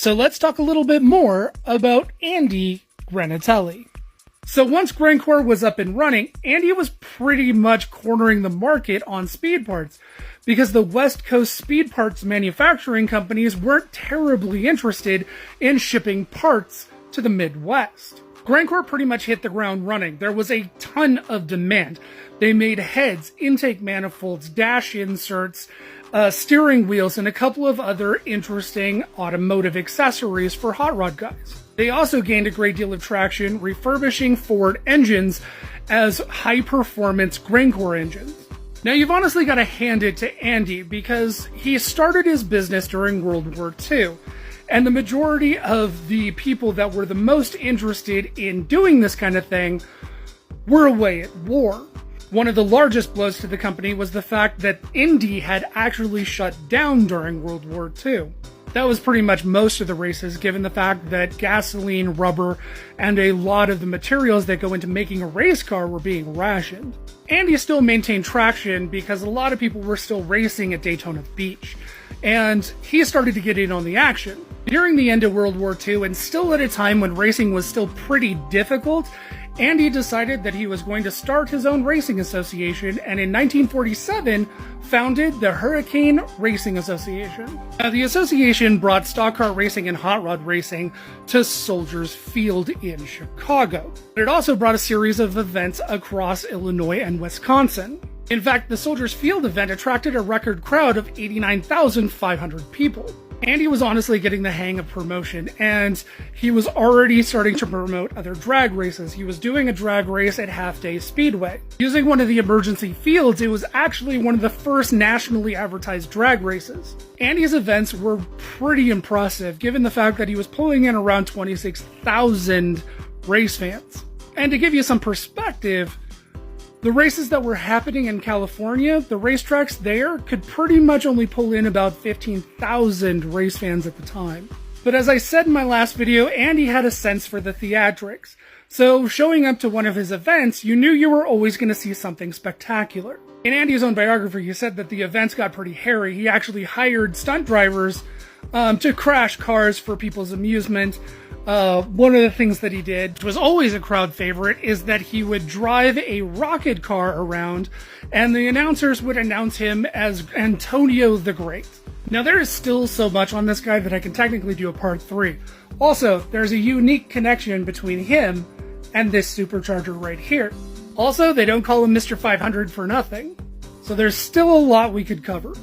So let's talk a little bit more about Andy Granatelli. So once Grancor was up and running, Andy was pretty much cornering the market on speed parts because the West Coast speed parts manufacturing companies weren't terribly interested in shipping parts to the Midwest. Grancor pretty much hit the ground running. There was a ton of demand. They made heads, intake manifolds, dash inserts, steering wheels, and a couple of other interesting automotive accessories for hot rod guys. They also gained a great deal of traction refurbishing Ford engines as high-performance Grancor engines. Now, you've honestly got to hand it to Andy because he started his business during World War II, and the majority of the people that were the most interested in doing this kind of thing were away at war. One of the largest blows to the company was the fact that Indy had actually shut down during World War II. That was pretty much most of the races, given the fact that gasoline, rubber, and a lot of the materials that go into making a race car were being rationed. Andy still maintained traction because a lot of people were still racing at Daytona Beach, and he started to get in on the action. During the end of World War II, and still at a time when racing was still pretty difficult, Andy decided that he was going to start his own racing association, and in 1947 founded the Hurricane Racing Association. Now, the association brought stock car racing and hot rod racing to Soldiers Field in Chicago. But it also brought a series of events across Illinois and Wisconsin. In fact, the Soldiers Field event attracted a record crowd of 89,500 people. Andy was honestly getting the hang of promotion, and he was already starting to promote other drag races. He was doing a drag race at Half Day Speedway. Using one of the emergency fields, it was actually one of the first nationally advertised drag races. Andy's events were pretty impressive, given the fact that he was pulling in around 26,000 race fans. And to give you some perspective, the races that were happening in California, the racetracks there could pretty much only pull in about 15,000 race fans at the time. But as I said in my last video, Andy had a sense for the theatrics. So showing up to one of his events, you knew you were always going to see something spectacular. In Andy's own biography, he said that the events got pretty hairy. He actually hired stunt drivers to crash cars for people's amusement. One of the things that he did, which was always a crowd favorite, is that he would drive a rocket car around, and the announcers would announce him as Antonio the Great. Now, there is still so much on this guy that I can technically do a part 3. Also, there's a unique connection between him and this supercharger right here. Also, they don't call him Mr. 500 for nothing. So there's still a lot we could cover.